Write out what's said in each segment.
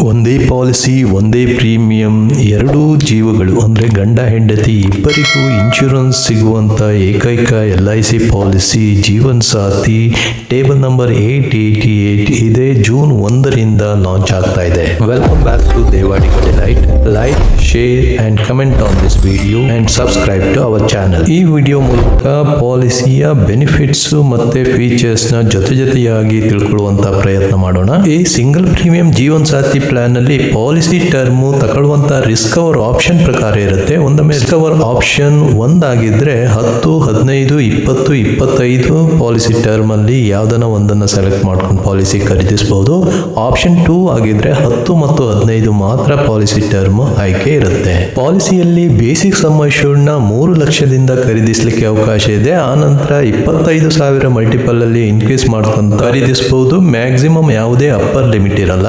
ಒಂದೇ ಪಾಲಿಸಿ ಒಂದೇ ಪ್ರೀಮಿಯಂ, ಎರಡೂ ಜೀವಗಳು ಅಂದರೆ ಗಂಡ ಹೆಂಡತಿ ಇಬ್ಬರಿಗೂ ಇನ್ಶೂರೆನ್ಸ್ ಸಿಗುವಂಥ ಏಕೈಕ LIC policy Jeevan Saathi table number 888 ಇದೇ ಜೂನ್ 1ರಿಂದ ಲಾಂಚ್ ಆಗ್ತಾ ಇದೆ. Welcome back to Devadiga delight. Like, share and comment on this video and subscribe to our channel. ಈ ವಿಡಿಯೋ ಮೂಲಕ ಪಾಲಿಸಿಯ ಬೆನಿಫಿಟ್ಸ್ ಮತ್ತೆ ಫೀಚರ್ಸ್ ನ ಜೊತೆಯಾಗಿ ತಿಳ್ಕೊಳ್ಳುವಂತ ಪ್ರಯತ್ನ ಮಾಡೋಣ. ಈ single premium Jeevan Saathi plan ನಲ್ಲಿ ಪಾಲಿಸಿ ಟರ್ಮ್ ತಗೊಳ್ಳುವಂತ ರಿಸ್ಕ್ ಕವರ್ ಆಪ್ಷನ್ ಪ್ರಕಾರ ಇರುತ್ತೆ. ಒಂದೊಮ್ಮೆ ರಿಸ್ಕ್ ಕವರ್ ಆಪ್ಷನ್ 1 ಆಗಿದ್ರೆ 10, 15, 20, 25 ಪಾಲಿಸಿ ಟರ್ಮ್ ಅಲ್ಲಿ ಯಾವ್ದನ್ನ ಒಂದನ್ನ ಸೆಲೆಕ್ಟ್ ಮಾಡ್ಕೊಂಡು ಪಾಲಿಸಿ ಖರೀದಿಸಬಹುದು. ಆಪ್ಷನ್ 2 ಆಗಿದ್ರೆ 10 ಮತ್ತು 15 ಮಾತ್ರ ಪಾಲಿಸಿ ಟರ್ಮ್ ಆಯ್ಕೆ ಇರುತ್ತೆ. ಪಾಲಿಸಿಯಲ್ಲಿ ಬೇಸಿಕ್ ಸಮ್ ಅಶ್ಯೂರ್ಡ್ ನ 3 ಲಕ್ಷದಿಂದ ಖರೀದಿಸಲಿಕ್ಕೆ ಅವಕಾಶ ಇದೆ. ಆ ನಂತರ 25,000 ಮಲ್ಟಿಪಲ್ ಅಲ್ಲಿ ಇನ್ಕ್ರೀಸ್ ಮಾಡ್ಕೊಂಡು ಖರೀದಿಸಬಹುದು. ಮ್ಯಾಕ್ಸಿಮಮ್ ಯಾವುದೇ ಅಪ್ಪರ್ ಲಿಮಿಟ್ ಇರಲ್ಲ.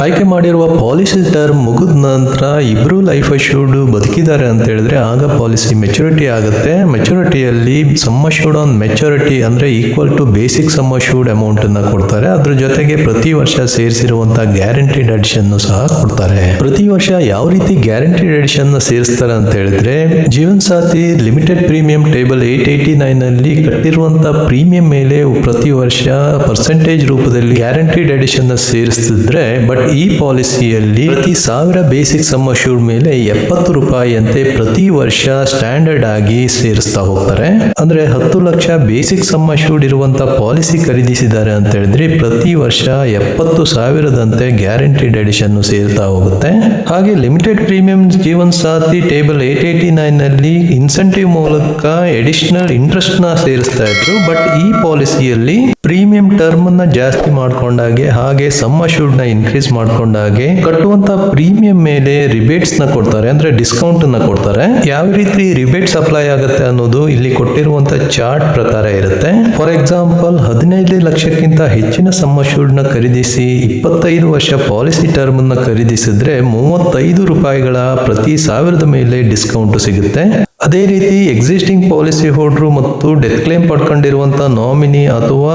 ಆಯ್ಕೆ ಮಾಡಿರುವ ಪಾಲಿಸಿ ಟರ್ಮ್ ಮುಗಿದ ನಂತರ ಇಬ್ರು ಲೈಫ್ ಅಶ್ಯೂರ್ಡ್ ಬದುಕಿದ್ದಾರೆ ಅಂತ ಹೇಳಿದ್ರೆ ಆಗ ಪಾಲಿಸಿ ಮೆಚುರಿಟಿ ಆಗುತ್ತೆ. ಮೆಚುರಿಟಿಯಲ್ಲಿ ಸಮ್ ಅಶ್ಯೂರ್ಡ್ ಆನ್ ಮೆಚುರಿಟಿ ಅಂದ್ರೆ equal to basic sum assured amount ಅನ್ನ ಕೊಡ್ತಾರೆ. ಅದ್ರ ಜೊತೆಗೆ ಪ್ರತಿ ವರ್ಷ ಸೇರಿಸಿರುವಂತಹ ಗ್ಯಾರಂಟಿಡ್ ಅಡಿಷನ್ ಸಹ ಕೊಡ್ತಾರೆ. ಪ್ರತಿ ವರ್ಷ ಯಾವ ರೀತಿ ಗ್ಯಾರಂಟಿಡ್ ಅಡಿಷನ್ ಸೇರಿಸ್ತಾರೆ ಅಂತ ಹೇಳಿದ್ರೆ ಜೀವನ್ ಸಾಥಿ ಲಿಮಿಟೆಡ್ ಪ್ರೀಮಿಯಂ ಟೇಬಲ್ 889 ನಲ್ಲಿ ಕಟ್ಟಿರುವಂತಹ ಪ್ರೀಮಿಯಂ ಮೇಲೆ ಪ್ರತಿ ವರ್ಷ ಪರ್ಸೆಂಟೇಜ್ ರೂಪದಲ್ಲಿ ಗ್ಯಾರಂಟಿಡ್ ಅಡಿಷನ್ ಸೇರಿಸ್ತಿದ್ರೆ, ಬಟ್ ಈ ಪಾಲಿಸಿಯಲ್ಲಿ ಪ್ರತಿ 1000 ಬೇಸಿಕ್ ಸಮ್ ಅಶ್ಯೂರ್ಡ್ ಮೇಲೆ 70 ರೂಪಾಯಿ ಅಂತೆ ಪ್ರತಿ ವರ್ಷ ಸ್ಟ್ಯಾಂಡರ್ಡ್ ಆಗಿ ಸೇರಿಸ್ತಾ ಹೋಗ್ತಾರೆ. ಅಂದ್ರೆ 10 ಲಕ್ಷ ಬೇಸಿಕ್ ಸಮ್ ಅಶ್ಯೂರ್ಡ್ ಇರುವಂತ ಪಾಲಿಸಿ ಖರೀದಿಸಿದ್ದಾರೆ ಅಂತ ಹೇಳಿದ್ರೆ ಪ್ರತಿ ವರ್ಷ 70,000ದಂತೆ ಗ್ಯಾರಂಟಿಡ್ ಅಡಿಷನ್ ಸೇರ್ತಾ ಹೋಗುತ್ತೆ. ಹಾಗೆ limited premium Jeevan Saathi table 889 ನಲ್ಲಿ ಇನ್ಸೆಂಟಿವ್ ಮೂಲಕ ಎಡಿಷನಲ್ ಇಂಟ್ರೆಸ್ಟ್ ನ ಸೇರಿಸ್ತಾ ಇದ್ರು. ಬಟ್ ಈ ಪಾಲಿಸಿಯಲ್ಲಿ ಪ್ರೀಮಿಯಂ ಟರ್ಮ್ ನ ಜಾಸ್ತಿ ಮಾಡ್ಕೊಂಡಾಗೆ ಹಾಗೆ ಸಮ್ ಅಶ್ಯೂರ್ಡ್ ನ ಇನ್ಕ್ರೀಸ್ ಮಾಡ್ಕೊಂಡಾಗೆ ಕಟ್ಟುವಂತ ಪ್ರೀಮಿಯಂ ಮೇಲೆ ರಿಬೇಟ್ಸ್ ನ ಕೊಡ್ತಾರೆ, ಅಂದ್ರೆ ಡಿಸ್ಕೌಂಟ್ ನ ಕೊಡ್ತಾರೆ. ಯಾವ ರೀತಿ ರಿಬೇಟ್ಸ್ ಅಪ್ಲೈ ಆಗುತ್ತೆ ಅನ್ನೋದು ಇಲ್ಲಿ ಕೊಟ್ಟಿರುವಂತ ಚಾರ್ಟ್ ಪ್ರಕಾರ ಇರುತ್ತೆ. ಫಾರ್ ಎಕ್ಸಾಂಪಲ್ 15 ಲಕ್ಷಕ್ಕಿಂತ ಹೆಚ್ಚಿನ ಸಮ್ ಅಶ್ಯೂರ್ಡ್ ನ ಖರೀದಿಸಿ 25 ವರ್ಷ ಪಾಲಿಸಿ ಟರ್ಮ್ ನ ಖರೀದಿಸಿದ್ರೆ 35 ರೂಪಾಯಿಗಳ ಪ್ರತಿ 1000 ಮೇಲೆ ಡಿಸ್ಕೌಂಟ್ ಸಿಗುತ್ತೆ. ಅದೇ ರೀತಿ ಎಕ್ಸಿಸ್ಟಿಂಗ್ ಪಾಲಿಸಿ ಹೋಲ್ಡರ್ ಮತ್ತು ಡೆತ್ ಕ್ಲೇಮ್ ಪಡ್ಕೊಂಡಿರುವಂತಹ ನಾಮಿನಿ ಅಥವಾ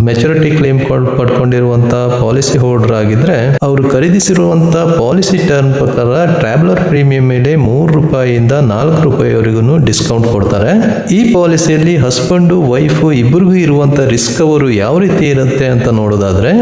ಮೆಚುರಿಟಿ ಕ್ಲೇಮ್ ಪಡ್ಕೊಂಡಿರುವಂತಹ ಪಾಲಿಸಿ ಹೋಲ್ಡರ್ ಆಗಿದ್ರೆ ಅವರು ಖರೀದಿಸಿರುವಂತಹ ಪಾಲಿಸಿ ಟರ್ಮ್ ಪ್ರಕಾರ ಟ್ರಾವೆಲರ್ ಪ್ರೀಮಿಯಂ ಮೇಲೆ 3 ರೂಪಾಯಿಯಿಂದ 4 ರೂಪಾಯಿವರೆಗೂ ಡಿಸ್ಕೌಂಟ್ ಕೊಡ್ತಾರೆ. ಈ ಪಾಲಿಸಿಯಲ್ಲಿ ಹಸ್ಬೆಂಡ್ ವೈಫ್ ಇಬ್ಬರಿಗೂ ಇರುವಂತಹ ರಿಸ್ಕ್ ಕವರ್ ಯಾವ ರೀತಿ ಇರುತ್ತೆ ಅಂತ ನೋಡೋದಾದ್ರೆ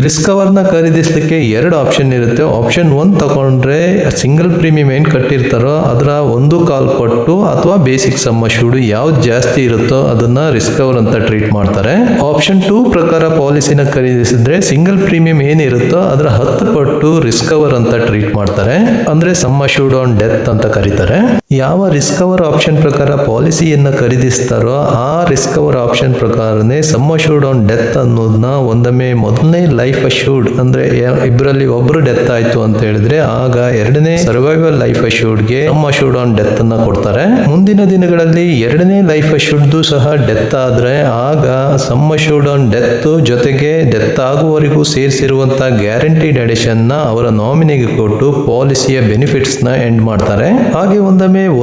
ರಿಸ್ಕ್ ಕವರ್ ನ ಖರೀದಿಸಲಿಕ್ಕೆ 2 ಆಪ್ಷನ್ ಇರುತ್ತೆ. ಆಪ್ಷನ್ 1 ತಗೊಂಡ್ರೆ ಸಿಂಗಲ್ ಪ್ರೀಮಿಯಂ ಏನ್ ಕಟ್ಟಿರ್ತಾರೋ ಅದರ 1 ಕಾಲ್ ಕೊಟ್ಟು ಅಥವಾ ಬೇಸಿಕ್ ಸಮ್ ಅಶ್ಯೂರ್ಡ್ ಯಾವ್ದು ಜಾಸ್ತಿ ಇರುತ್ತೋ ಅದನ್ನ ರಿಸ್ಕ್ ಕವರ್ ಅಂತ ಟ್ರೀಟ್ ಮಾಡ್ತಾರೆ. ಆಪ್ಷನ್ 2 ಪ್ರಕಾರ ಪಾಲಿಸಿನ ಖರೀದಿಸಿದ್ರೆ ಸಿಂಗಲ್ ಪ್ರೀಮಿಯಂ ಏನಿರುತ್ತೋ ಅದರ 10 ಪಟ್ಟು ರಿಸ್ಕ್ ಕವರ್ ಅಂತ ಟ್ರೀಟ್ ಮಾಡ್ತಾರೆ, ಅಂದ್ರೆ ಸಮ್ ಅಶ್ಯೂರ್ಡ್ ಆನ್ ಡೆತ್ ಅಂತ ಕರೀತಾರೆ. ಯಾವ ರಿಸ್ಕ್ ಕವರ್ ಆಪ್ಷನ್ ಪ್ರಕಾರ ಪಾಲಿಸಿಯನ್ನ ಖರೀದಿಸ್ತಾರೋ ಆ ರಿಸ್ಕ್ ಕವರ್ ಆಪ್ಷನ್ ಪ್ರಕಾರನೇ ಸಮ್ ಅಶ್ಯೂರ್ಡ್ ಆನ್ ಡೆತ್ ಅನ್ನೋದನ್ನ ಒಂದೊಮ್ಮೆ ಮೊದಲನೇ ಲೈಫ್ ಅಶ್ಯೂರ್ಡ್ ಅಂದ್ರೆ ಇಬ್ಬರಲ್ಲಿ ಒಬ್ರು ಡೆತ್ ಆಯ್ತು ಅಂತ ಹೇಳಿದ್ರೆ ಆಗ ಎರಡನೇ ಸರ್ವೈವಲ್ ಲೈಫ್ ಅಶ್ಯೂರ್ಡ್ಗೆ ಸಮ್ ಅಶ್ಯೂರ್ಡ್ ಆನ್ ಡೆತ್ ಅನ್ನ ಕೊಡ್ತಾರೆ. ಮುಂದಿನ ದಿನಗಳಲ್ಲಿ ಎರಡನೇ ಲೈಫ್ ಅಶ್ಯೂರ್ಡ್ ಸಹ ಡೆತ್ ಆದ್ರೆ ಆಗ ಸಮ್ ಅಶ್ಯೂರ್ಡ್ ಆನ್ ಡೆತ್ ಜೊತೆಗೆ ಡೆತ್ ಆಗುವವರೆಗೂ ಸೇರಿಸಿರುವಂತಹ ಗ್ಯಾರಂಟಿಡ್ ಅಡಿಷನ್ ನ ಅವರ ನಾಮಿನಿಗೆ ಕೊಟ್ಟು ಪಾಲಿಸಿಯ ಬೆನಿಫಿಟ್ಸ್ ನ ಎಂಡ್ ಮಾಡ್ತಾರೆ. ಹಾಗೆ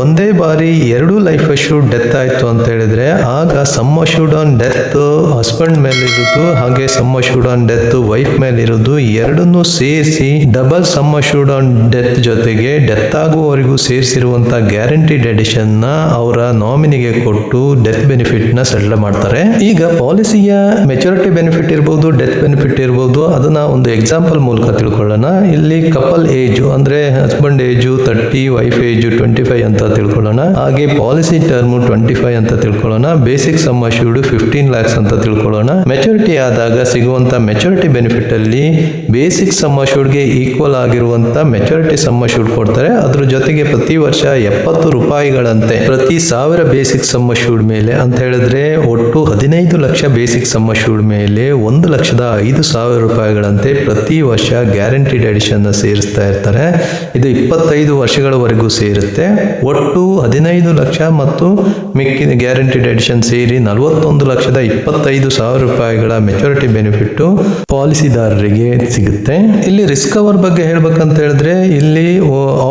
ಒಂದೇ ಬಾರಿ 2 ಲೈಫ್ ಅಶ್ಯೂರ್ಡ್ ಡೆತ್ ಆಯ್ತು ಅಂತ ಹೇಳಿದ್ರೆ ಆಗ sum assured on death husband ಮೇಲೆ ಇರುವುದು ಹಾಗೆ sum assured on death wife ಮೇಲೆ ಇರುವುದು ಎರಡನ್ನೂ ಸೇರಿಸಿ double sum assured on death ಜೊತೆಗೆ ಡೆತ್ ಆಗುವವರೆಗೂ ಸೇರಿಸಿರುವಂತಹ ಗ್ಯಾರಂಟಿಡ್ ಅಡಿಷನ್ ನ ಅವರ ನಾಮಿನಿಗೆ ಕೊಟ್ಟು ಡೆತ್ ಬೆನಿಫಿಟ್ ನ ಸೆಟಲ್ ಮಾಡ್ತಾರೆ. ಈಗ ಪಾಲಿಸಿಯ ಮೆಚುರಿಟಿ ಬೆನಿಫಿಟ್ ಇರಬಹುದು, ಡೆತ್ ಬೆನಿಫಿಟ್ ಇರಬಹುದು. ಅದನ್ನ ಒಂದು ಎಕ್ಸಾಂಪಲ್ ಮೂಲಕ ತಿಳ್ಕೊಳ್ಳೋಣ. ಇಲ್ಲಿ ಕಪಲ್ ಏಜ್ ಅಂದ್ರೆ ಹಸ್ಬೆಂಡ್ ಏಜ್ 30, ವೈಫ್ ಏಜ್ 25 ಅಂತ ತಿಳ್ಕೊಳ್ಳೋಣ. ಹಾಗೆ ಪಾಲಿಸಿ ಟರ್ಮ್ 25 ಅಂತ ತಿಳ್ಕೊಳ್ಳೋಣ. ಬೇಸಿಕ್ ಸಮ್ ಅಶ್ಯೂರ್ಡ್ 15 lakhs ಅಂತ ತಿಳ್ಕೊಳ್ಳೋಣ. ಮೆಚುರಿಟಿ ಆದಾಗ ಸಿಗುವಂತ ಮೆಚುರಿಟಿ ಬೆನಿಫಿಟ್ ಅಲ್ಲಿ ಬೇಸಿಕ್ ಸಮ್ ಅಶ್ಯೂರ್ಡ್ ಗೆ ಈಕ್ವಲ್ ಆಗಿರುವಂತ ಮೆಚುರಿಟಿ ಸಮ್ ಅಶ್ಯೂರ್ಡ್ ಕೊಡ್ತಾರೆ. ಅದ್ರ ಜೊತೆಗೆ ಪ್ರತಿ ವರ್ಷ 70 ರೂಪಾಯಿಗಳಂತೆ ಪ್ರತಿ 1000 ಬೇಸಿಕ್ ಸಮ್ ಅಶ್ಯೂರ್ಡ್ ಮೇಲೆ ಅಂತ ಹೇಳಿದ್ರೆ ಒಟ್ಟು 15 ಲಕ್ಷ ಬೇಸಿಕ್ ಸಮ್ ಅಶ್ಯೂರ್ಡ್ ಮೇಲೆ 1,05,000 ರೂಪಾಯಿಗಳಂತೆ ಪ್ರತಿ ವರ್ಷ ಗ್ಯಾರಂಟಿಡ್ ಅಡಿಷನ್ ಸೇರಿಸ್ತಾ ಇರ್ತಾರೆ. ಇದು 25 ವರ್ಷಗಳವರೆಗೂ ಸೇರುತ್ತೆ. ಒಟ್ಟು 15 ಲಕ್ಷ ಮತ್ತು ಮಿಕ್ಕಿದ ಗ್ಯಾರಂಟಿಡ್ ಅಡಿಷನ್ ಸೇರಿ 41,25,000 ರೂಪಾಯಿಗಳ ಮೆಚುರಿಟಿ ಬೆನಿಫಿಟ್ ಪಾಲಿಸಿದಾರರಿಗೆ ಸಿಗುತ್ತೆ. ಇಲ್ಲಿ ರಿಸ್ಕ್ ಕವರ್ ಬಗ್ಗೆ ಹೇಳ್ಬೇಕಂತ ಹೇಳಿದ್ರೆ ಇಲ್ಲಿ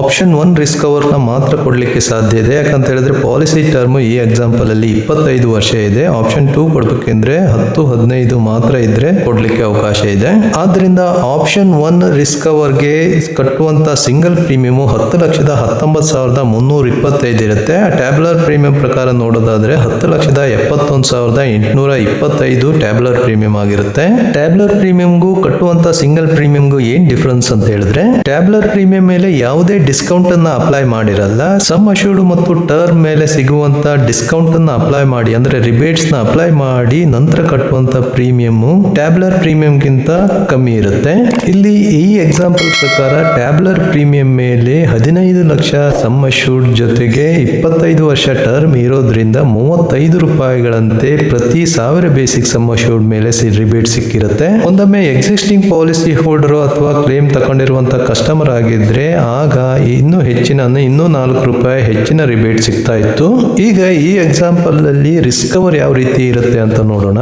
ಆಪ್ಷನ್ 1 ರಿಸ್ಕ್ ಕವರ್ ನ ಮಾತ್ರ ಕೊಡ್ಲಿಕ್ಕೆ ಸಾಧ್ಯ ಇದೆ. ಯಾಕಂತ ಹೇಳಿದ್ರೆ ಪಾಲಿಸಿ ಟರ್ಮ್ ಈ ಎಕ್ಸಾಂಪಲ್ ಅಲ್ಲಿ 25 ವರ್ಷ ಇದೆ. ಆಪ್ಷನ್ 2 ಕೊಡ್ಬೇಕೆಂದ್ರೆ 10-15 ಮಾತ್ರ ಇದ್ರೆ ಕೊಡ್ಲಿಕ್ಕೆ ಅವಕಾಶ ಇದೆ. ಆದ್ರಿಂದ ಆಪ್ಷನ್ 1 ರಿಸ್ಕ್ ಕವರ್ಗೆ ಕಟ್ಟುವಂತ ಸಿಂಗಲ್ ಪ್ರೀಮಿಯಂ 10,19,325 ಇರುತ್ತೆ. ಟ್ಯಾಬ್ಯುಲರ್ ಪ್ರೀಮಿಯಂ ಪ್ರಕಾರ ನೋಡೋದಾದ್ರೆ 10,71,825 ಟ್ಯಾಬ್ಯುಲರ್ ಪ್ರೀಮಿಯಂ ಆಗಿರುತ್ತೆ. ಟ್ಯಾಬ್ಯುಲರ್ ಪ್ರೀಮಿಯಂಗೂ ಕಟ್ಟುವಂತ ಸಿಂಗಲ್ ಪ್ರೀಮಿಯಂಗೂ ಏನ್ ಡಿಫರೆನ್ಸ್ ಅಂತ ಹೇಳಿದ್ರೆ, ಟ್ಯಾಬ್ಯುಲರ್ ಪ್ರೀಮಿಯಂ ಮೇಲೆ ಯಾವುದೇ ಡಿಸ್ಕೌಂಟ್ ಅನ್ನ ಅಪ್ಲೈ ಮಾಡಿರಲ್ಲ. ಸಮ್ ಅಶ್ಯೂರ್ಡ್ ಮತ್ತು ಟರ್ಮ್ ಮೇಲೆ ಸಿಗುವಂತ ಡಿಸ್ಕೌಂಟ್ ಅನ್ನ ಅಪ್ಲೈ ಮಾಡಿ, ಅಂದ್ರೆ ರಿಬೇಟ್ಸ್ ನ ಅಪ್ಲೈ ಮಾಡಿ ನಂತರ ಕಟ್ಟುವಂತ ಪ್ರೀಮಿಯಂ ಟ್ಯಾಬ್ಯುಲರ್ ಪ್ರೀಮಿಯಂ ಗಿಂತ ಕಮ್ಮಿ ಇರುತ್ತೆ. ಇಲ್ಲಿ ಈ ಎಕ್ಸಾಂಪಲ್ ಪ್ರಕಾರ ಟ್ಯಾಬ್ಯುಲರ್ ಪ್ರೀಮಿಯಂ ಮೇಲೆ 15 ಲಕ್ಷ ಸಮ್ ಅಶ್ಯೂರ್ಡ್ ಜೊತೆಗೆ 25 ವರ್ಷ ಟರ್ಮ್ ಇರೋದ್ರಿಂದ 35 ರೂಪಾಯಿಗಳಂತೆ ಪ್ರತಿ 1000 ಬೇಸಿಕ್ ಸಮ್ ಅಶ್ಯೂರ್ಡ್ ಮೇಲೆ ರಿಬೇಟ್ ಸಿಕ್ಕಿರುತ್ತೆ. ಒಂದೊಮ್ಮೆ ಎಕ್ಸಿಸ್ಟಿಂಗ್ ಪಾಲಿಸಿ ಹೋಲ್ಡರ್ ಅಥವಾ ಕ್ಲೇಮ್ ತಗೊಂಡಿರುವಂತ ಕಸ್ಟಮರ್ ಆಗಿದ್ರೆ ಆಗ ಇನ್ನೂ ಹೆಚ್ಚಿನ 4 ರೂಪಾಯಿ ಹೆಚ್ಚಿನ ರಿಬೇಟ್ ಸಿಗ್ತಾ ಇತ್ತು. ಈಗ ಈ ಎಕ್ಸಾಂಪಲ್ ಅಲ್ಲಿ ರಿಸ್ಕ್ ಕವರ್ ಯಾವ ರೀತಿ ಇರುತ್ತೆ ಅಂತ ನೋಡೋಣ.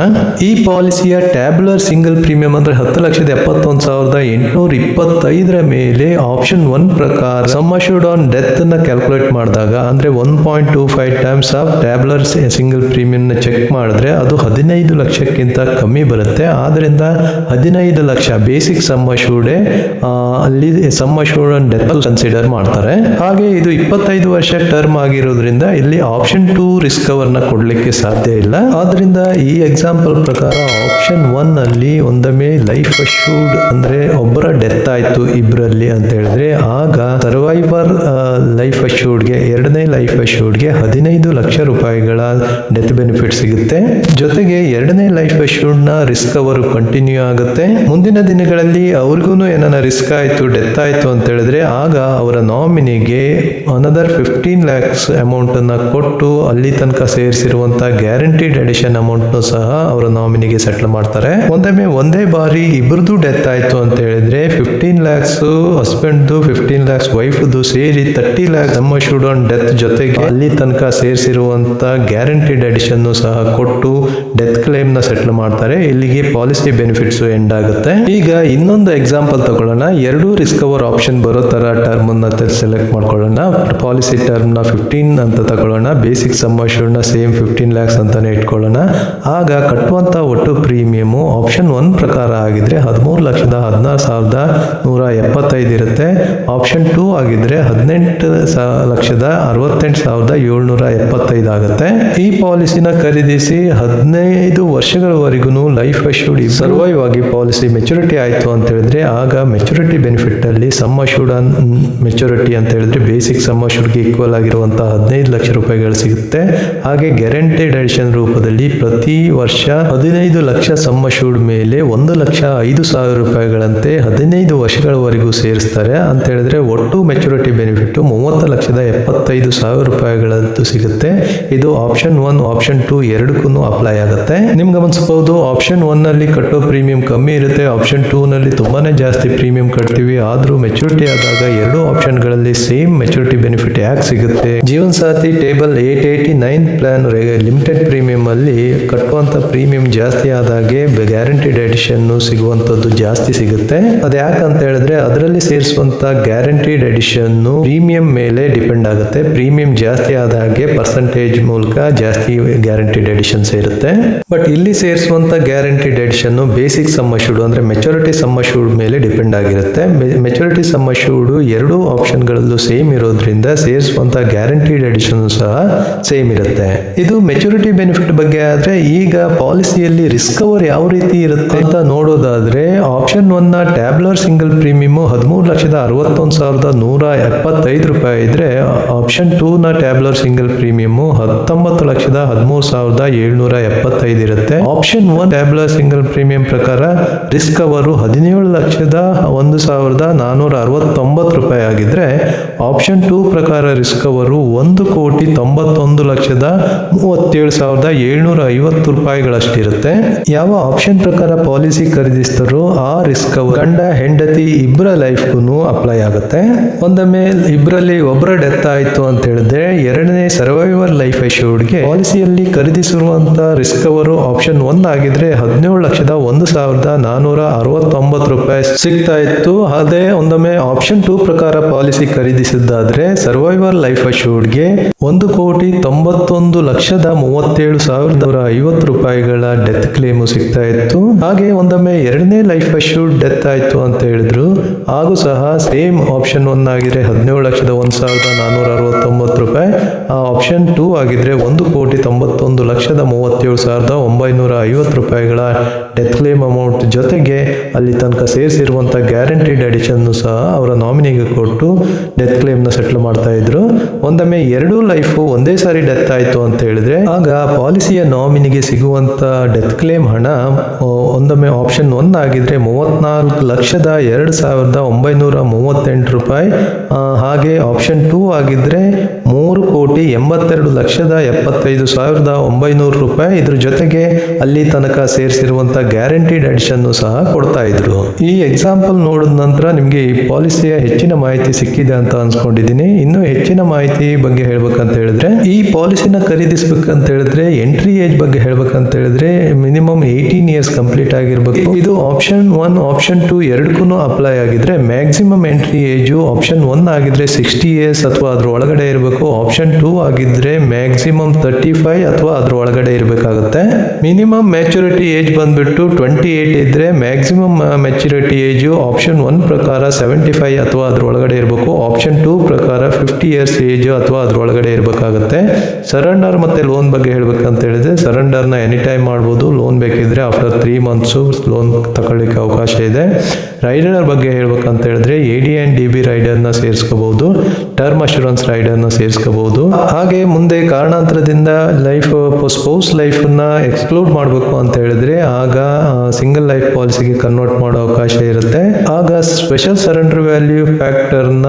ಈ ಪಾಲಿಸಿಯ ಟ್ಯಾಬ್ಯುಲರ್ ಸಿಂಗಲ್ ಪ್ರೀಮಿಯಂ ಅಂದ್ರೆ 10,71,825 ಮೇಲೆ ಆಪ್ಷನ್ 1 ಪ್ರಕಾರ ಸಮ್ ಅಶ್ಯೂರ್ಡ್ ಆನ್ ಡೆತ್ ನ ಕ್ಯಾಲ್ಕುಲೇಟ್ ಮಾಡಿದಾಗ ಅಂದ್ರೆ 1.25 times of tabular single premium ನ ಚೆಕ್ ಮಾಡಿದ್ರೆ ಅದು 15 ಲಕ್ಷಕ್ಕಿಂತ ಕಮ್ಮಿ ಬರುತ್ತೆ. ಆದ್ರಿಂದ 15 ಲಕ್ಷ ಬೇಸಿಕ್ ಸಮ್ ಅಶ್ಯೂರ್ಡ್ ಅಲ್ಲಿ sum assured on death consider ಮಾಡ್ತಾರೆ. ಹಾಗೆ ಇದು 25 ವರ್ಷ ಟರ್ಮ್ ಆಗಿರೋದ್ರಿಂದ ಇಲ್ಲಿ ಆಪ್ಷನ್ 2 ರಿಸ್ಕ್ ಕವರ್ ನ ಕೊಡ್ಲಿಕ್ಕೆ ಸಾಧ್ಯ ಇಲ್ಲ. ಆದ್ರಿಂದ ಈ ಎಕ್ಸಾಂಪಲ್ ಪ್ರಕಾರ ಆಪ್ಷನ್ 1 ಅಲ್ಲಿ ಒಂದೊಮ್ಮೆ ಲೈಫ್ ಅಶ್ಯೂರ್ಡ್ ಅಂದ್ರೆ ಒಬ್ಬರ ಡೆತ್ ಆಯ್ತು ಇಬ್ಬರಲ್ಲಿ ಅಂತ ಹೇಳಿದ್ರೆ ಆಗ ಸರ್ವೈವರ್ ಲೈಫ್ ಅಶ್ಯೂರ್ಡ್ಗೆ ಎರಡನೇ ಲೈಫ್ ಅಶ್ಯೂರ್ಡ್ಗೆ 15 ಲಕ್ಷ ರೂಪಾಯಿಗಳ ಡೆತ್ ಬೆನಿಫಿಟ್ ಸಿಗುತ್ತೆ. ಜೊತೆಗೆ ಎರಡನೇ ಲೈಫ್ ಅಶ್ಯೂರ್ಡ್ ನ ರಿಸ್ಕ್ ಕವರ್ ಕಂಟಿನ್ಯೂ ಆಗುತ್ತೆ. ಮುಂದಿನ ದಿನಗಳಲ್ಲಿ ಅವ್ರಿಗೂ ಏನಾನ ರಿಸ್ಕ್ ಆಯ್ತು ಡೆತ್ ಆಯ್ತು ಅಂತ ಹೇಳಿದ್ರೆ ಆಗ ಅವರ ನಾಮಿನಿಗೆ ಅನದರ್ 15 ಲ್ಯಾಕ್ಸ್ ಅಮೌಂಟ್ ಅನ್ನ ಕೊಟ್ಟು ಅಲ್ಲಿ ತನಕ ಸೇರಿಸಿರುವಂತ ಗ್ಯಾರಂಟಿಡ್ ಅಡಿಷನ್ ಅಮೌಂಟ್ ಸಹ ಅವರ ನಾಮಿನಿಗೆ ಸೆಟ್ಲ್ ಮಾಡ್ತಾರೆ. ಒಂದೇ ಬಾರಿ ಇಬ್ಬರದು ಡೆತ್ ಆಯ್ತು ಅಂತ ಹೇಳಿದ್ರೆ 15 ಲ್ಯಾಕ್ಸ್ ಹಸ್ಬೆಂಡ್ 15 ಲ್ಯಾಕ್ಸ್ ವೈಫ್ ಸೇರಿ 30 lakhs sum assured on death ಜೊತೆಗೆ ಅಲ್ಲಿ ತನಕ ಸೇರಿಸಿರುವಂತ ಗ್ಯಾರಂಟಿಡ್ ಅಡಿಷನ್ ಸಹ ಕೊಟ್ಟು ಡೆತ್ ಕ್ಲೇಮ್ ನ ಸೆಟ್ಲ್ ಮಾಡ್ತಾರೆ. ಇಲ್ಲಿಗೆ ಪಾಲಿಸಿ ಬೆನಿಫಿಟ್ಸ್ ಎಂಡ್ ಆಗುತ್ತೆ. ಈಗ ಇನ್ನೊಂದು ಎಕ್ಸಾಂಪಲ್ ತಗೊಳ್ಳೋಣ. ಎರಡು ರಿಸ್ಕ್ ಕವರ್ ಆಪ್ಷನ್ ಬರೋ ತರ ಟರ್ಮ್ ಅನ್ನ ಸೆಲೆಕ್ಟ್ ಮಾಡ್ಕೊಳ್ಳೋಣ. ಪಾಲಿಸಿ ಟರ್ಮ್ ನ 15 ಅಂತ ತಗೊಳ್ಳೋಣ. ಬೇಸಿಕ್ ಸಮ್ ಅಶ್ಯೂರ್ಡ್ ನ ಸೇಮ್ 15 ಲ್ಯಾಕ್ಸ್ ಅಂತಾನೆ ಇಟ್ಕೊಳ್ಳೋಣ. ಆಗ ಕಟ್ಟುವಂತ ಒಟ್ಟು ಪ್ರೀಮಿಯಂ ಆಪ್ಷನ್ 1 ಪ್ರಕಾರ ಆಗಿದ್ರೆ 13,16,175 ಇರುತ್ತೆ. ಆಪ್ಷನ್ 2 ಆಗಿದ್ರೆ 18,68,775 ಆಗುತ್ತೆ. ಈ ಪಾಲಿಸಿನ ಖರೀದಿಸಿ 15 ವರ್ಷಗಳವರೆಗೂ ಲೈಫ್ ಅಶ್ಯೂರ್ಡ್ ಸರ್ವೈವ್ ಆಗಿ ಪಾಲಿಸಿ ಮೆಚುರಿಟಿ ಆಯ್ತು ಅಂತ ಹೇಳಿದ್ರೆ ಆಗ ಮೆಚುರಿಟಿ ಬೆನಿಫಿಟ್ ಅಲ್ಲಿ ಸಮ್ ಅಶ್ಯೂರ್ಡ್ ಆನ್ ಮೆಚುರಿಟಿ ಅಂತ ಹೇಳಿದ್ರೆ ಬೇಸಿಕ್ ಸಮ್ ಅಶ್ಯೂರ್ಡ್ಗೆ ಈಕ್ವಲ್ ಆಗಿರುವಂತಹ 15 ಲಕ್ಷ ರೂಪಾಯಿಗಳು ಸಿಗುತ್ತೆ. ಹಾಗೆ ಗ್ಯಾರಂಟಿಡ್ ಅಡಿಷನ್ ರೂಪದಲ್ಲಿ ಪ್ರತಿ ವರ್ಷ 15 ಲಕ್ಷ ಸಮ್ ಅಶ್ಯೂರ್ಡ್ ಮೇಲೆ 1,05,000 ರೂಪಾಯಿಗಳಂತೆ 15 ವರ್ಷಗಳವರೆಗೂ ಸೇರಿಸ್ತಾರೆ ಅಂತ ಹೇಳಿದ್ರೆ ಒಟ್ಟು ಮೆಚುರಿಟಿ ಬೆನಿಫಿಟ್ 30,75,000 ರೂಪಾಯಿಗಳಂತೂ ಸಿಗುತ್ತೆ. ಇದು ಆಪ್ಷನ್ 1 ಆಪ್ಷನ್ 2 ಎರಡಕ್ಕೂ ಅಪ್ಲೈ ಆಗುತ್ತೆ. ನಿಮ್ಗೆ ಗಮನಿಸಬಹುದು ಆಪ್ಷನ್ 1 ನಲ್ಲಿ ಕಟ್ಟೋ ಪ್ರೀಮಿಯಂ ಕಮ್ಮಿ ಇರುತ್ತೆ. ಆಪ್ಷನ್ 2 ನಲ್ಲಿ ತುಂಬಾನೇ ಜಾಸ್ತಿ ಪ್ರೀಮಿಯಂ ಕಟ್ತೀವಿ. ಆದ್ರೂ ಮೆಚುರಿಟಿ ಆದಾಗ ಎರಡು ಆಪ್ಷನ್ ಗಳಲ್ಲಿ ಸೇಮ್ ಮೆಚುರಿಟಿ ಬೆನಿಫಿಟ್ ಯಾಕೆ ಸಿಗುತ್ತೆ? Jeevan Saathi table 889 plan limited premium ಅಲ್ಲಿ ಕಟ್ಟುವಂತ ಪ್ರೀಮಿಯಂ ಜಾಸ್ತಿ ಆದಾಗೆ ಗ್ಯಾರಂಟಿಡ್ ಎಡಿಷನ್ ಸಿಗುವಂತದ್ದು ಜಾಸ್ತಿ ಸಿಗುತ್ತೆ. ಅದ ಯಾಕಂತ ಹೇಳಿದ್ರೆ ಅದರಲ್ಲಿ ಸೇರಿಸುವಂತ ಗ್ಯಾರಂಟಿಡ್ ಎಡಿಷನ್ ಪ್ರೀಮಿಯಂ ಮೇಲೆ ಡಿಪೆಂಡ್ ಆಗುತ್ತೆ. ಪ್ರೀಮಿಯಂ ಜಾಸ್ತಿ ಆದಾಗೆ ಪರ್ಸೆಂಟೇಜ್ ಮೂಲಕ ಜಾಸ್ತಿ ಗ್ಯಾರಂಟಿಡ್ ಎಡಿಷನ್ ಸೇರುತ್ತೆ. ಬಟ್ ಇಲ್ಲಿ ಸೇರಿಸುವಂತ guaranteed addition basic sum assured ಅಂದ್ರೆ ಮೆಚುರಿಟಿ ಸಮ್ ಅಶ್ಯೂರ್ಡ್ ಮೇಲೆ ಡಿಪೆಂಡ್ ಆಗಿರುತ್ತೆ. ಮೆಚುರಿಟಿ ಸಮ್ ಅಶ್ಯೂರ್ಡ್ ಎರಡು ಆಪ್ಷನ್ ಗಳಲ್ಲೂ ಸೇಮ್ ಇರೋದ್ರಿಂದ ಸೇರಿಸುವಂತ ಗ್ಯಾರಂಟಿಡ್ ಎಡಿಷನ್ ಸಹ ಸೇಮ್ ಇರುತ್ತೆ. ಇದು ಮೆಚುರಿಟಿ ಬೆನಿಫಿಟ್ ಬಗ್ಗೆ ಆದ್ರೆ ಈಗ ಪಾಲಿಸಿಯಲ್ಲಿ ರಿಸ್ಕ್ ಕವರ್ ಯಾವ ರೀತಿ ಇರುತ್ತೆ ಅಂತ ನೋಡೋದಾದ್ರೆ ಆಪ್ಷನ್ 1 ನ ಟ್ಯಾಬ್ಯುಲರ್ ಸಿಂಗಲ್ ಪ್ರೀಮಿಯಂ 13,61,175 ರೂಪಾಯಿ ಇದ್ರೆ ಆಪ್ಷನ್ 2 ನ ಟ್ಯಾಬ್ಯುಲರ್ ಸಿಂಗಲ್ ಪ್ರೀಮಿಯಂ 19,13,775 ಇರುತ್ತೆ. ಆಪ್ಷನ್ 1 ಟ್ಯಾಬ್ಯುಲರ್ ಸಿಂಗಲ್ ಪ್ರೀಮಿಯಂ ಪ್ರಕಾರ ರಿಸ್ಕ್ ಕವರ್ 17,01,469 ರೂಪಾಯಿ ಆಗಿದ್ರೆ ಆಪ್ಷನ್ 2 ಪ್ರಕಾರ ರಿಸ್ಕ್ ಕವರ್ 1,91,37,750 ರೂಪಾಯಿಗಳಷ್ಟಿರುತ್ತೆ. ಯಾವ ಆಪ್ಷನ್ ಪ್ರಕಾರ ಪಾಲಿಸಿ ಖರೀದಿಸ್ತಾರೋ ಆ ರಿಸ್ಕ್ ಕವರ್ ಗಂಡ ಹೆಂಡತಿ ಇಬ್ಬರ ಲೈಫ್ಗೂ ಅಪ್ಲೈ ಆಗುತ್ತೆ. ಒಂದೊಮ್ಮೆ ಇಬ್ಬರಲ್ಲಿ ಒಬ್ಬರ ಡೆತ್ ಆಯ್ತು ಅಂತ ಹೇಳಿದ್ರೆ ಎರಡನೇ ಸರ್ವೈವರ್ ಲೈಫ್ ಅಶ್ಯೂರ್ಡ್ಗೆ ಪಾಲಿಸಿಯಲ್ಲಿ ಖರೀದಿಸಿರುವಂತ ರಿಸ್ಕ್ ಕವರ್ ಆಪ್ಷನ್ 1 ಆಗಿದ್ರೆ 17,01,469 ರೂಪಾಯಿ ಸಿಗ್ತಾ ಇತ್ತು. ಅದೇ ಒಂದೊಮ್ಮೆ ಆಪ್ಷನ್ 2 ಪ್ರಕಾರ ಪಾಲಿಸಿ ಖರೀದಿಸಿದ್ದಾದ್ರೆ ಸರ್ವೈವರ್ ಲೈಫ್ ಲೈಫ್ ಅಶ್ಯೂರ್ಡ್ಗೆ 1,91,37,150 ರೂಪಾಯಿಗಳ ಡೆತ್ ಕ್ಲೇಮು ಸಿಗ್ತಾ ಇತ್ತು. ಹಾಗೆ ಒಂದೊಮ್ಮೆ ಎರಡನೇ ಲೈಫ್ ಅಶ್ಯೂರ್ಡ್ ಡೆತ್ ಆಯ್ತು ಅಂತ ಹೇಳಿದ್ರು, ಹಾಗೂ ಸಹ ಸೇಮ್ ಆಪ್ಷನ್ 1 ಆಗಿದ್ರೆ 17,01,469 ರೂಪಾಯಿ, ಆ ಆಪ್ಷನ್ 2 ಆಗಿದ್ರೆ 1,91,37,950 ರೂಪಾಯಿಗಳ ಡೆತ್ ಕ್ಲೇಮ್ ಅಮೌಂಟ್ ಜೊತೆಗೆ ಅಲ್ಲಿ ತನಕ ಸೇರಿಸಿರುವಂಥ ಗ್ಯಾರಂಟಿಡ್ ಅಡಿಷನ್ ಸಹ ಅವರ ನಾಮಿನಿಗೆ ಕೊಟ್ಟು ಡೆತ್ ಕ್ಲೇಮ್ನ ಸೆಟ್ಲ್ ಮಾಡ್ತಾ ಇದ್ರು. ಒಂದೊಮ್ಮೆ ಎರಡೂ ಲೈಫು ಒಂದೇ ಸಾರಿ ಡೆತ್ ಆಯಿತು ಅಂತ ಹೇಳಿದ್ರೆ ಆಗ ಪಾಲಿಸಿಯ ನಾಮಿನಿಗೆ ಸಿಗುವಂಥ ಡೆತ್ ಕ್ಲೇಮ್ ಹಣ ಒಂದೊಮ್ಮೆ ಆಪ್ಷನ್ 1 ಆಗಿದ್ರೆ 34,02,938 ರೂಪಾಯಿ, ಹಾಗೆ ಆಪ್ಷನ್ 2 ಆಗಿದ್ರೆ 3,82,75,900 ರೂಪಾಯಿ. ಇದ್ರ ಜೊತೆಗೆ ಅಲ್ಲಿ ತನಕ ಸೇರಿಸಿರುವಂಥ ಗ್ಯಾರಂಟಿಡ್ ಅಡಿಷನ್ ಸಹ ಕೊಡ್ತಾ ಇದ್ರು. ಈ ಎಕ್ಸಾಂಪಲ್ ನೋಡಿದ ನಂತರ ನಿಮಗೆ ಈ ಪಾಲಿಸಿಯ ಹೆಚ್ಚಿನ ಮಾಹಿತಿ ಸಿಕ್ಕಿದೆ ಅಂತ ಅನ್ಸ್ಕೊಂಡಿದ್ದೀನಿ. ಇನ್ನು ಹೆಚ್ಚಿನ ಮಾಹಿತಿ ಬಗ್ಗೆ ಹೇಳ್ಬೇಕಂತ ಹೇಳಿದ್ರೆ, ಈ ಪಾಲಿಸಿನ ಖರೀದಿಸಬೇಕಂತ ಹೇಳಿದ್ರೆ ಎಂಟ್ರಿ ಏಜ್ ಬಗ್ಗೆ ಹೇಳ್ಬೇಕಂತ ಹೇಳಿದ್ರೆ ಮಿನಿಮಮ್ 18 ಇಯರ್ಸ್ ಕಂಪ್ಲೀಟ್ ಆಗಿರ್ಬೇಕು. ಇದು ಆಪ್ಷನ್ 1 ಆಪ್ಷನ್ 2 ಎರಡಕ್ಕೂ ಅಪ್ಲೈ ಆಗಿದ್ರೆ ಮ್ಯಾಕ್ಸಿಮಮ್ ಎಂಟ್ರಿ ಏಜು ಆಪ್ಷನ್ 1 ಆಗಿದ್ರೆ 60 ಇಯರ್ಸ್ ಅಥವಾ ಅದ್ರ ಒಳಗಡೆ ಇರಬೇಕು. ಆಪ್ಷನ್ 2 ಆಗಿದ್ರೆ ಮ್ಯಾಕ್ಸಿಮಮ್ 35 ಅಥವಾ ಅದ್ರ ಒಳಗಡೆ ಇರಬೇಕಾಗುತ್ತೆ. ಮಿನಿಮಮ್ ಮ್ಯಾಚುರಿಟಿ ಏಜ್ ಬಂದ್ಬಿಟ್ಟು 28 ಇದ್ರೆ ಮ್ಯಾಕ್ಸಿಮಮ್ ಮೆಚುರಿಟಿ ಏಜು ಆಪ್ಷನ್ 1 ಪ್ರಕಾರ 75 ಅಥವಾ ಅದ್ರ ಒಳಗಡೆ ಇರಬೇಕು. ಆಪ್ಷನ್ 2 ಪ್ರಕಾರ 50 ಇಯರ್ಸ್ ಏಜ್ ಅಥವಾ ಅದ್ರ ಒಳಗಡೆ ಇರಬೇಕಾಗುತ್ತೆ. ಸರೆಂಡರ್ ಮತ್ತೆ ಲೋನ್ ಬಗ್ಗೆ ಹೇಳ್ಬೇಕಂತ ಹೇಳಿದ್ರೆ ಸರೆಂಡರ್ನ ಎನಿ ಟೈಮ್ ಮಾಡ್ಬೋದು. ಲೋನ್ ಬೇಕಿದ್ರೆ ಆಫ್ಟರ್ 3 ಮಂತ್ಸ್ ಲೋನ್ ತಗೊಳ್ಳಿಕ್ಕೆ ಅವಕಾಶ ಇದೆ. ರೈಡರ್ ಬಗ್ಗೆ ಹೇಳ್ಬೇಕಂತ ಹೇಳಿದ್ರೆ AD and DB ರೈಡರ್ನ ಸೇರಿಸ್ಕೋಬಹುದು, ಟರ್ಮ್ ಅಶೂರೆನ್ಸ್ ರೈಡರ್ನ ಸೇರಿಸ್ಕೋಬಹುದು. ಹಾಗೆ ಮುಂದೆ ಕಾರಣಾಂತರದಿಂದ ಸ್ಪೌಸ್ ಲೈಫನ್ನ ಎಕ್ಸ್ಕ್ಲೂಡ್ ಮಾಡಬೇಕು ಅಂತ ಹೇಳಿದ್ರೆ ಆಗ ಸಿಂಗಲ್ ಲೈಫ್ ಪಾಲಿಸಿಗೆ ಕನ್ವರ್ಟ್ ಮಾಡೋ ಅವಕಾಶ ಇರುತ್ತೆ. ಆಗ ಸ್ಪೆಷಲ್ ಸರೆಂಡರ್ ವ್ಯಾಲ್ಯೂ ಫ್ಯಾಕ್ಟರ್ನ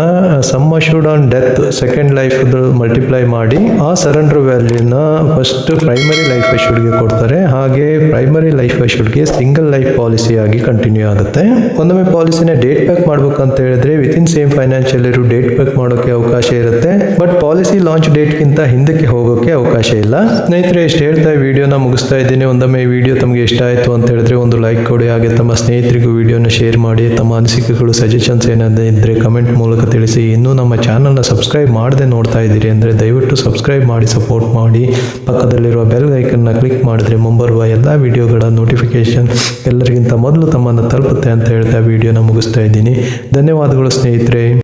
sum assured on death second life multiply ಮಾಡಿ ಆ ಸರೆಂಡರ್ ವ್ಯಾಲ್ಯೂನ ಫಸ್ಟ್ ಪ್ರೈಮರಿ ಲೈಫ್ ಅಶ್ಯೂರ್ಡ್ಗೆ ಕೊಡ್ತಾರೆ. ಹಾಗೆ ಪ್ರೈಮರಿ ಲೈಫ್ ಅಶ್ಯೂರ್ಡ್ಗೆ ಸಿಂಗಲ್ ಲೈಫ್ ಪಾಲಿಸಿ ಆಗಿ ಕಂಟಿನ್ಯೂ ಆಗುತ್ತೆ. ಒಂದೊಮ್ಮೆ ಪಾಲಿಸಿನ ಡೇಟ್ ಪ್ಯಾಕ್ ಮಾಡ್ಬೇಕಂತ ಹೇಳಿದ್ರೆ within same financial year date back ಮಾಡೋಕೆ ಅವಕಾಶ ಇರುತ್ತೆ. ಬಟ್ ಪಾಲಿಸಿ ಲಾಂಚ್ ಡೇಟ್ಗಿಂತ ಹಿಂದಕ್ಕೆ ಹೋಗೋಕೆ ಅವಕಾಶ ಇಲ್ಲ. ಸ್ನೇಹಿತರೆ, ಇಷ್ಟು ಹೇಳ್ತಾ ವಿಡಿಯೋನ ಮುಗಿಸ್ತಾ ಇದ್ದೀನಿ. ಒಂದೊಮ್ಮೆ ಈ ವಿಡಿಯೋ ತಮಗೆ ಇಷ್ಟ ಆಯಿತು ಅಂತ ಹೇಳಿದ್ರೆ ಒಂದು ಲೈಕ್ ಕೊಡಿ. ಹಾಗೆ ತಮ್ಮ ಸ್ನೇಹಿತರಿಗೂ ವಿಡಿಯೋನ ಶೇರ್ ಮಾಡಿ. ತಮ್ಮ ಅನಿಸಿಕೆಗಳು ಸಜೆಷನ್ಸ್ ಏನಾದರೂ ಇದ್ದರೆ ಕಮೆಂಟ್ ಮೂಲಕ ತಿಳಿಸಿ. ಇನ್ನೂ ನಮ್ಮ ಚಾನಲ್ನ ಸಬ್ಸ್ಕ್ರೈಬ್ ಮಾಡದೆ ನೋಡ್ತಾ ಇದ್ದೀರಿ ಅಂದರೆ ದಯವಿಟ್ಟು ಸಬ್ಸ್ಕ್ರೈಬ್ ಮಾಡಿ ಸಪೋರ್ಟ್ ಮಾಡಿ. ಪಕ್ಕದಲ್ಲಿರುವ ಬೆಲ್ ಐಕನ್ನ ಕ್ಲಿಕ್ ಮಾಡಿದ್ರೆ ಮುಂಬರುವ ಎಲ್ಲ ವಿಡಿಯೋಗಳ ನೋಟಿಫಿಕೇಶನ್ ಎಲ್ಲರಿಗಿಂತ ಮೊದಲು ತಮ್ಮನ್ನು ತಲುಪುತ್ತೆ ಅಂತ ಹೇಳ್ತಾ ವಿಡಿಯೋನ ಮುಗಿಸ್ತಾ ಇದ್ದೀನಿ. ಧನ್ಯವಾದಗಳು ಸ್ನೇಹಿತರೆ.